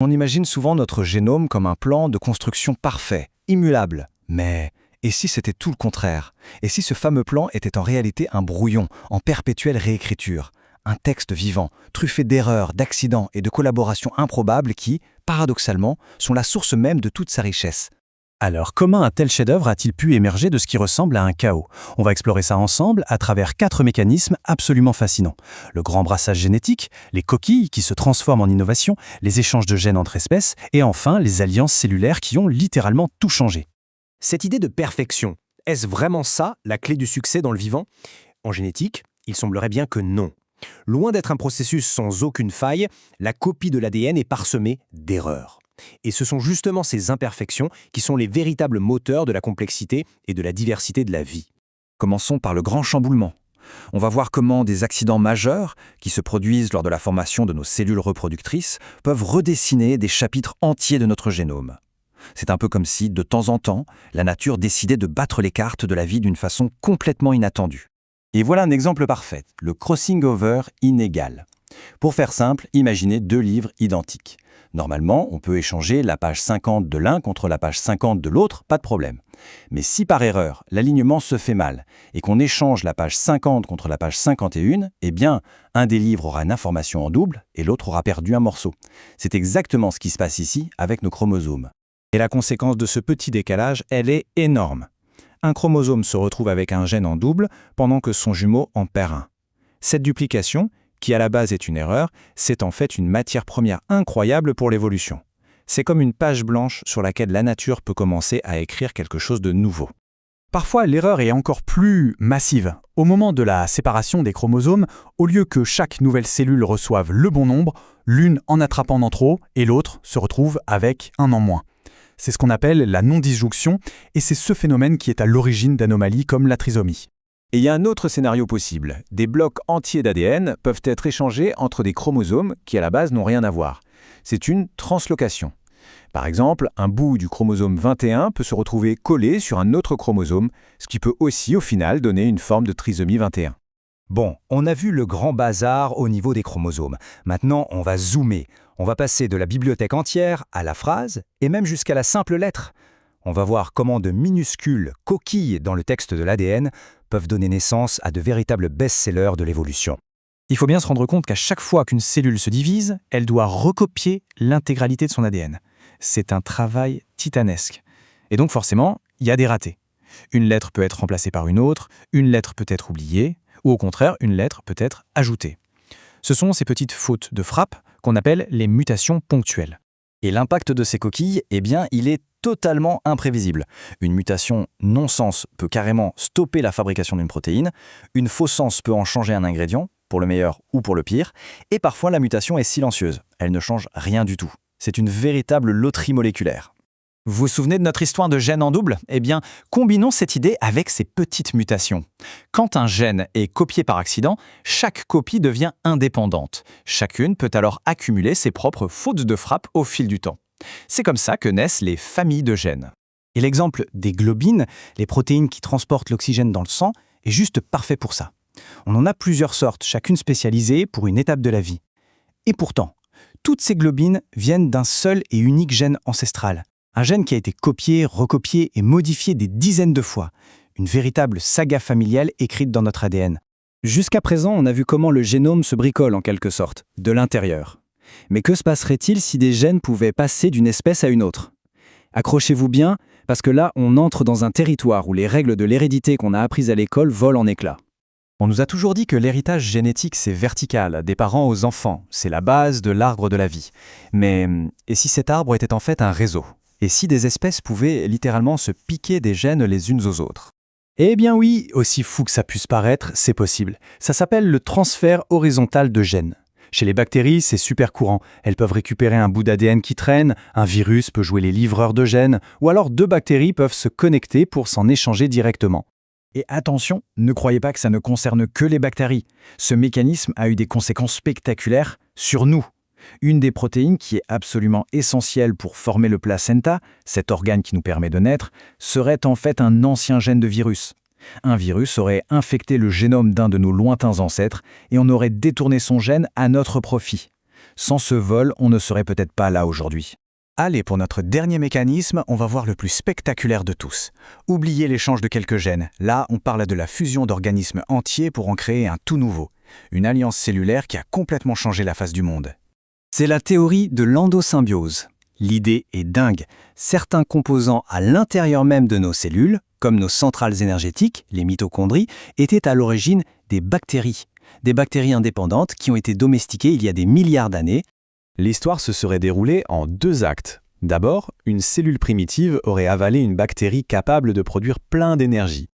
On imagine souvent notre génome comme un plan de construction parfait, immuable. Mais et si c'était tout le contraire? Et si ce fameux plan était en réalité un brouillon, en perpétuelle réécriture? Un texte vivant, truffé d'erreurs, d'accidents et de collaborations improbables qui, paradoxalement, sont la source même de toute sa richesse. Alors, comment un tel chef-d'œuvre a-t-il pu émerger de ce qui ressemble à un chaos? On va explorer ça ensemble à travers 4 mécanismes absolument fascinants. Le grand brassage génétique, les coquilles qui se transforment en innovation, les échanges de gènes entre espèces, et enfin les alliances cellulaires qui ont littéralement tout changé. Cette idée de perfection, est-ce vraiment ça, la clé du succès dans le vivant? En génétique, il semblerait bien que non. Loin d'être un processus sans aucune faille, la copie de l'ADN est parsemée d'erreurs. Et ce sont justement ces imperfections qui sont les véritables moteurs de la complexité et de la diversité de la vie. Commençons par le grand chamboulement. On va voir comment des accidents majeurs, qui se produisent lors de la formation de nos cellules reproductrices, peuvent redessiner des chapitres entiers de notre génome. C'est un peu comme si, de temps en temps, la nature décidait de battre les cartes de la vie d'une façon complètement inattendue. Et voilà un exemple parfait, le crossing over inégal. Pour faire simple, imaginez 2 livres identiques. Normalement, on peut échanger la page 50 de l'un contre la page 50 de l'autre, pas de problème. Mais si par erreur, l'alignement se fait mal et qu'on échange la page 50 contre la page 51, eh bien, un des livres aura une information en double et l'autre aura perdu un morceau. C'est exactement ce qui se passe ici avec nos chromosomes. Et la conséquence de ce petit décalage, elle est énorme. Un chromosome se retrouve avec un gène en double pendant que son jumeau en perd un. Cette duplication, qui à la base est une erreur, c'est en fait une matière première incroyable pour l'évolution. C'est comme une page blanche sur laquelle la nature peut commencer à écrire quelque chose de nouveau. Parfois, l'erreur est encore plus massive. Au moment de la séparation des chromosomes, au lieu que chaque nouvelle cellule reçoive le bon nombre, l'une en attrapant en trop et l'autre se retrouve avec un en moins. C'est ce qu'on appelle la non-disjonction, et c'est ce phénomène qui est à l'origine d'anomalies comme la trisomie. Et il y a un autre scénario possible. Des blocs entiers d'ADN peuvent être échangés entre des chromosomes qui à la base n'ont rien à voir. C'est une translocation. Par exemple, un bout du chromosome 21 peut se retrouver collé sur un autre chromosome, ce qui peut aussi au final donner une forme de trisomie 21. Bon, on a vu le grand bazar au niveau des chromosomes. Maintenant, on va zoomer. On va passer de la bibliothèque entière à la phrase et même jusqu'à la simple lettre. On va voir comment de minuscules coquilles dans le texte de l'ADN peuvent donner naissance à de véritables best-sellers de l'évolution. Il faut bien se rendre compte qu'à chaque fois qu'une cellule se divise, elle doit recopier l'intégralité de son ADN. C'est un travail titanesque. Et donc forcément, il y a des ratés. Une lettre peut être remplacée par une autre, une lettre peut être oubliée, ou au contraire, une lettre peut être ajoutée. Ce sont ces petites fautes de frappe qu'on appelle les mutations ponctuelles. Et l'impact de ces coquilles, eh bien, il est totalement imprévisible. Une mutation non-sens peut carrément stopper la fabrication d'une protéine, une fausse sens peut en changer un ingrédient, pour le meilleur ou pour le pire, et parfois la mutation est silencieuse, elle ne change rien du tout. C'est une véritable loterie moléculaire. Vous vous souvenez de notre histoire de gène en double? Eh bien, combinons cette idée avec ces petites mutations. Quand un gène est copié par accident, chaque copie devient indépendante. Chacune peut alors accumuler ses propres fautes de frappe au fil du temps. C'est comme ça que naissent les familles de gènes. Et l'exemple des globines, les protéines qui transportent l'oxygène dans le sang, est juste parfait pour ça. On en a plusieurs sortes, chacune spécialisée pour une étape de la vie. Et pourtant, toutes ces globines viennent d'un seul et unique gène ancestral. Un gène qui a été copié, recopié et modifié des dizaines de fois. Une véritable saga familiale écrite dans notre ADN. Jusqu'à présent, on a vu comment le génome se bricole en quelque sorte, de l'intérieur. Mais que se passerait-il si des gènes pouvaient passer d'une espèce à une autre? Accrochez-vous bien, parce que là, on entre dans un territoire où les règles de l'hérédité qu'on a apprises à l'école volent en éclats. On nous a toujours dit que l'héritage génétique, c'est vertical, des parents aux enfants. C'est la base de l'arbre de la vie. Mais et si cet arbre était en fait un réseau? Et si des espèces pouvaient littéralement se piquer des gènes les unes aux autres? Eh bien oui, aussi fou que ça puisse paraître, c'est possible. Ça s'appelle le transfert horizontal de gènes. Chez les bactéries, c'est super courant. Elles peuvent récupérer un bout d'ADN qui traîne, un virus peut jouer les livreurs de gènes, ou alors 2 bactéries peuvent se connecter pour s'en échanger directement. Et attention, ne croyez pas que ça ne concerne que les bactéries. Ce mécanisme a eu des conséquences spectaculaires sur nous. Une des protéines qui est absolument essentielle pour former le placenta, cet organe qui nous permet de naître, serait en fait un ancien gène de virus. Un virus aurait infecté le génome d'un de nos lointains ancêtres et on aurait détourné son gène à notre profit. Sans ce vol, on ne serait peut-être pas là aujourd'hui. Allez, pour notre dernier mécanisme, on va voir le plus spectaculaire de tous. Oubliez l'échange de quelques gènes. Là, on parle de la fusion d'organismes entiers pour en créer un tout nouveau. Une alliance cellulaire qui a complètement changé la face du monde. C'est la théorie de l'endosymbiose. L'idée est dingue. Certains composants à l'intérieur même de nos cellules, comme nos centrales énergétiques, les mitochondries, étaient à l'origine des bactéries. Des bactéries indépendantes qui ont été domestiquées il y a des milliards d'années. L'histoire se serait déroulée en 2 actes. D'abord, une cellule primitive aurait avalé une bactérie capable de produire plein d'énergie.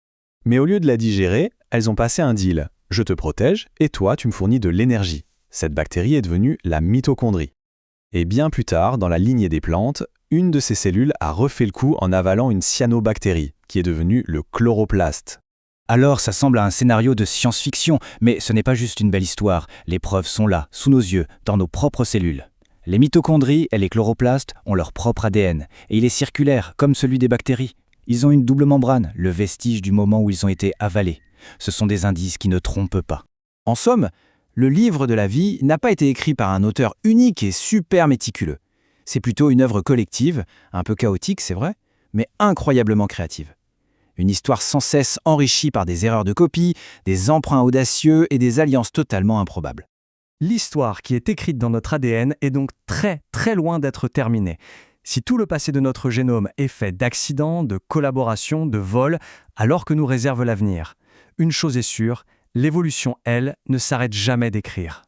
Mais au lieu de la digérer, elles ont passé un deal. Je te protège et toi, tu me fournis de l'énergie. Cette bactérie est devenue la mitochondrie. Et bien plus tard, dans la lignée des plantes, une de ces cellules a refait le coup en avalant une cyanobactérie, qui est devenue le chloroplaste. Alors, ça semble à un scénario de science-fiction, mais ce n'est pas juste une belle histoire. Les preuves sont là, sous nos yeux, dans nos propres cellules. Les mitochondries et les chloroplastes ont leur propre ADN, et il est circulaire, comme celui des bactéries. Ils ont une double membrane, le vestige du moment où ils ont été avalés. Ce sont des indices qui ne trompent pas. En somme, le livre de la vie n'a pas été écrit par un auteur unique et super méticuleux. C'est plutôt une œuvre collective, un peu chaotique, c'est vrai, mais incroyablement créative. Une histoire sans cesse enrichie par des erreurs de copie, des emprunts audacieux et des alliances totalement improbables. L'histoire qui est écrite dans notre ADN est donc très très loin d'être terminée. Si tout le passé de notre génome est fait d'accidents, de collaborations, de vols, alors que nous réserve l'avenir, une chose est sûre, l'évolution, elle, ne s'arrête jamais d'écrire.